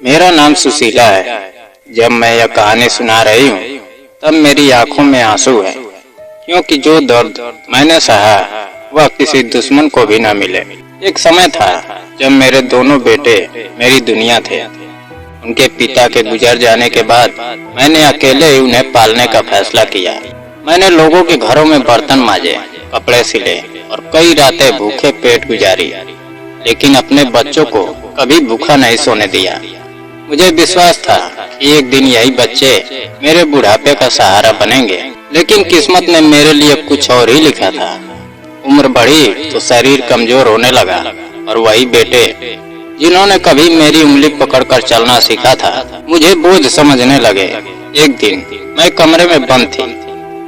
मेरा नाम सुशीला है। जब मैं यह कहानी सुना रही हूँ तब मेरी आंखों में आंसू है, क्योंकि जो दर्द मैंने सहा वह किसी दुश्मन को भी न मिले। एक समय था जब मेरे दोनों बेटे मेरी दुनिया थे। उनके पिता के गुजर जाने के बाद मैंने अकेले ही उन्हें पालने का फैसला किया। मैंने लोगों के घरों में बर्तन मांजे, कपड़े सिले और कई रातें भूखे पेट गुजारी, लेकिन अपने बच्चों को कभी भूखा नहीं सोने दिया। मुझे विश्वास था कि एक दिन यही बच्चे मेरे बुढ़ापे का सहारा बनेंगे, लेकिन किस्मत ने मेरे लिए कुछ और ही लिखा था। उम्र बढ़ी तो शरीर कमजोर होने लगा और वही बेटे जिन्होंने कभी मेरी उंगली पकड़कर चलना सीखा था मुझे बोझ समझने लगे। एक दिन मैं कमरे में बंद थी।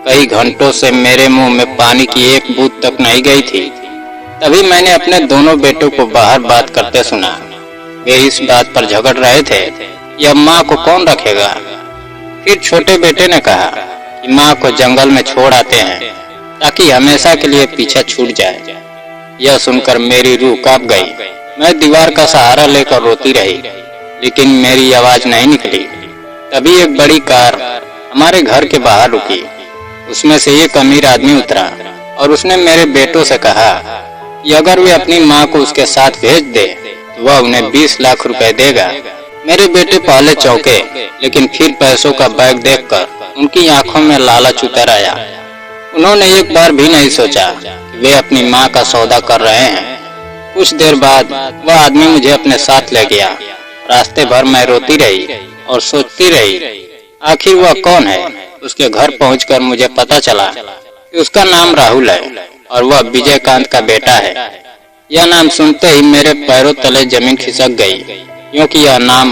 कई घंटों से मेरे मुंह में पानी की एक बूंद तक नहीं गई थी। तभी मैंने अपने दोनों बेटों को बाहर बात करते सुना। वे इस बात पर झगड़ रहे थे कि अब माँ को कौन रखेगा। फिर छोटे बेटे ने कहा कि माँ को जंगल में छोड़ आते हैं ताकि हमेशा के लिए पीछे छूट जाए। यह सुनकर मेरी रूह कांप गई। मैं दीवार का सहारा लेकर रोती रही, लेकिन मेरी आवाज नहीं निकली। तभी एक बड़ी कार हमारे घर के बाहर रुकी। उसमें से एक अमीर आदमी उतरा और उसने मेरे बेटों से कहा कि अगर वे अपनी माँ को उसके साथ भेज दे तो वह उन्हें 20 लाख रुपए देगा। मेरे बेटे पहले चौंके, लेकिन फिर पैसों का बैग देखकर उनकी आंखों में लालच उतर आया। उन्होंने एक बार भी नहीं सोचा कि वे अपनी माँ का सौदा कर रहे हैं। कुछ देर बाद वह आदमी मुझे अपने साथ ले गया। रास्ते भर मैं रोती रही और सोचती रही आखिर वह कौन है। उसके घर पहुंचकर मुझे पता चला कि उसका नाम राहुल है और वह विजयकांत का बेटा है। यह नाम सुनते ही मेरे पैरों तले जमीन खिसक गई, क्योंकि यह नाम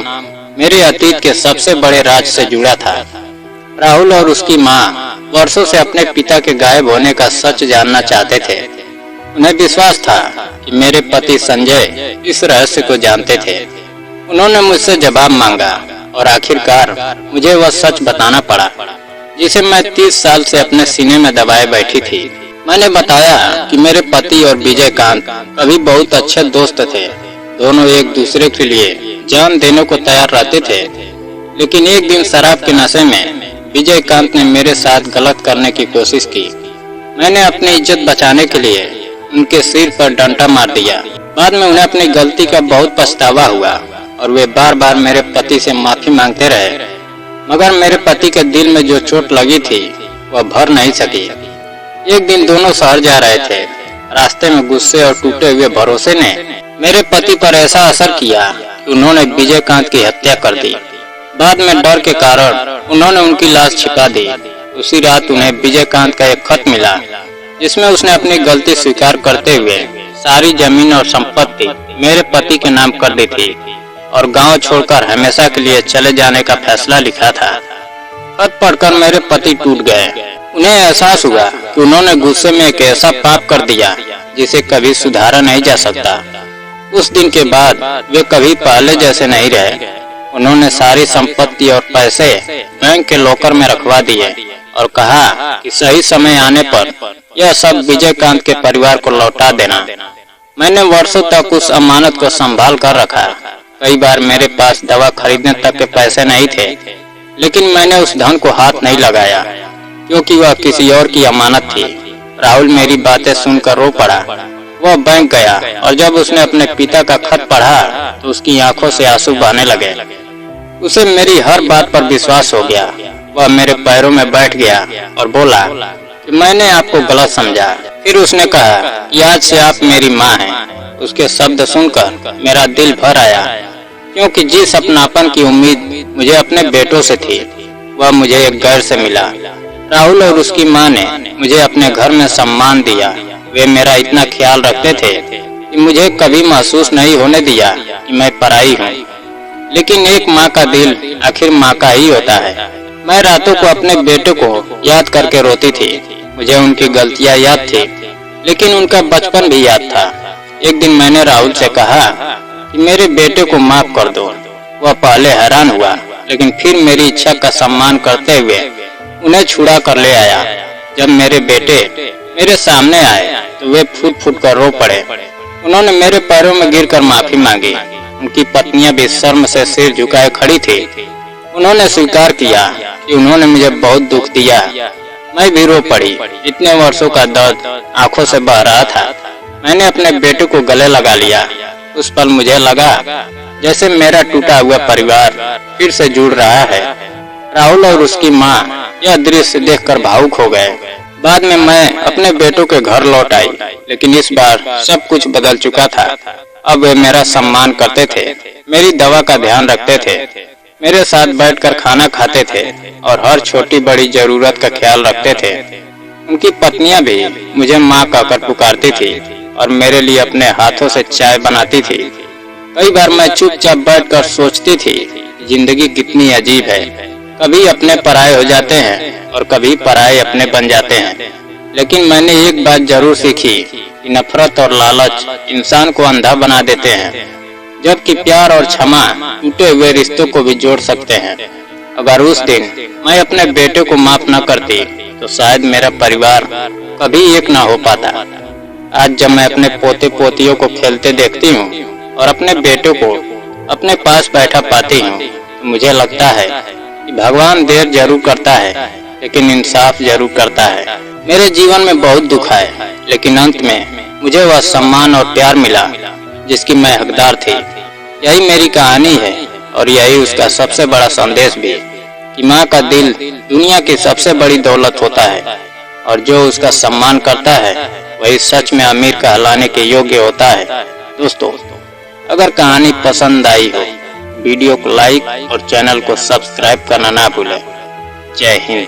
मेरे अतीत के सबसे बड़े राज से जुड़ा था। राहुल और उसकी माँ वर्षों से अपने पिता के गायब होने का सच जानना चाहते थे। उन्हें विश्वास था कि मेरे पति संजय इस रहस्य को जानते थे। उन्होंने मुझसे जवाब मांगा और आखिरकार मुझे वह सच बताना पड़ा, जिसे मैं 30 साल से अपने सीने में दबाए बैठी थी। मैंने बताया कि मेरे पति और विजयकांत कभी बहुत अच्छे दोस्त थे। दोनों एक दूसरे के लिए जान देने को तैयार रहते थे, लेकिन एक दिन शराब के नशे में विजयकांत ने मेरे साथ गलत करने की कोशिश की। मैंने अपनी इज्जत बचाने के लिए उनके सिर पर डंडा मार दिया। बाद में उन्हें अपनी गलती का बहुत पछतावा हुआ और वे बार बार मेरे पति से माफी मांगते रहे, मगर मेरे पति के दिल में जो चोट लगी थी वह भर नहीं सकी। एक दिन दोनों शहर जा रहे थे। रास्ते में गुस्से और टूटे हुए भरोसे ने मेरे पति पर ऐसा असर किया कि उन्होंने विजयकांत की हत्या कर दी। बाद में डर के कारण उन्होंने उनकी लाश छिपा दी। उसी रात उन्हें विजयकांत का एक खत मिला, जिसमें उसने अपनी गलती स्वीकार करते हुए सारी जमीन और संपत्ति मेरे पति के नाम कर दी थी और गांव छोड़कर हमेशा के लिए चले जाने का फैसला लिखा था। खत पढ़कर मेरे पति टूट गए। उन्हें एहसास हुआ कि उन्होंने गुस्से में एक ऐसा पाप कर दिया जिसे कभी सुधारा नहीं जा सकता। उस दिन के बाद वे कभी पहले जैसे नहीं रहे। उन्होंने सारी संपत्ति और पैसे बैंक के लॉकर में रखवा दिए और कहा कि सही समय आने पर यह सब विजयकांत के परिवार को लौटा देना। मैंने वर्षों तक उस अमानत को संभाल कर रखा। कई बार मेरे पास दवा खरीदने तक के पैसे नहीं थे, लेकिन मैंने उस धन को हाथ नहीं लगाया, क्योंकि वह किसी और की अमानत थी। राहुल मेरी बातें सुनकर रो पड़ा। वह बैंक गया और जब उसने अपने पिता का खत पढ़ा तो उसकी आंखों से आंसू बहने लगे। उसे मेरी हर बात पर विश्वास हो गया। वह मेरे पैरों में बैठ गया और बोला कि मैंने आपको गलत समझा। फिर उसने कहा कि आज से आप मेरी माँ हैं। उसके शब्द सुनकर मेरा दिल भर आया, क्योंकि जिस अपनापन की उम्मीद मुझे अपने बेटों से थी वह मुझे एक गैर से मिला। राहुल और उसकी माँ ने मुझे अपने घर में सम्मान दिया। वे मेरा इतना ख्याल रखते थे कि मुझे कभी महसूस नहीं होने दिया कि मैं पराई हूँ। लेकिन एक माँ का दिल आखिर माँ का ही होता है। मैं रातों को अपने बेटे को याद करके रोती थी। मुझे उनकी गलतियाँ याद थी, लेकिन उनका बचपन भी याद था। एक दिन मैंने राहुल से कहा कि मेरे बेटे को माफ कर दो। वह पहले हैरान हुआ, लेकिन फिर मेरी इच्छा का सम्मान करते हुए उन्हें छुड़ा कर ले आया। जब मेरे बेटे मेरे सामने आए तो वे फूट फूट कर रो पड़े। उन्होंने मेरे पैरों में गिरकर माफी मांगी। उनकी पत्नियां भी शर्म से सिर झुकाए खड़ी थी। उन्होंने स्वीकार किया कि उन्होंने मुझे बहुत दुख दिया। मैं भी रो पड़ी। इतने वर्षों का दर्द आंखों से बह रहा था। मैंने अपने बेटे को गले लगा लिया। उस पल मुझे लगा जैसे मेरा टूटा हुआ परिवार फिर से जुड़ रहा है। राहुल और उसकी माँ यह दृश्य देखकर भावुक हो गए। बाद में मैं अपने बेटों के घर लौट आई, लेकिन इस बार सब कुछ बदल चुका था। अब वे मेरा सम्मान करते थे, मेरी दवा का ध्यान रखते थे, मेरे साथ बैठकर खाना खाते थे और हर छोटी बड़ी जरूरत का ख्याल रखते थे। उनकी पत्नियां भी मुझे माँ कहकर पुकारती थी और मेरे लिए अपने हाथों से चाय बनाती थी। कई बार मैं चुपचाप बैठकर सोचती थी, जिंदगी कितनी अजीब है। कभी अपने पराये हो जाते हैं और कभी पराये अपने बन जाते हैं। लेकिन मैंने एक बात जरूर सीखी कि नफरत और लालच इंसान को अंधा बना देते हैं, जबकि प्यार और क्षमा टूटे हुए रिश्तों को भी जोड़ सकते हैं। अगर उस दिन मैं अपने बेटे को माफ न करती तो शायद मेरा परिवार कभी एक न हो पाता। आज जब मैं अपने पोते पोतियों को खेलते देखती हूँ और अपने बेटे को अपने पास बैठा पाती हूँ तो मुझे लगता है कि भगवान देर जरूर करता है, लेकिन इंसाफ जरूर करता है। मेरे जीवन में बहुत दुख है, लेकिन अंत में मुझे वह सम्मान और प्यार मिला जिसकी मैं हकदार थी। यही मेरी कहानी है और यही उसका सबसे बड़ा संदेश भी, कि माँ का दिल दुनिया की सबसे बड़ी दौलत होता है और जो उसका सम्मान करता है वही सच में अमीर कहलाने के योग्य होता है। दोस्तों, अगर कहानी पसंद आई हो, वीडियो को लाइक और चैनल को सब्सक्राइब करना ना भूलें। जय हिंद।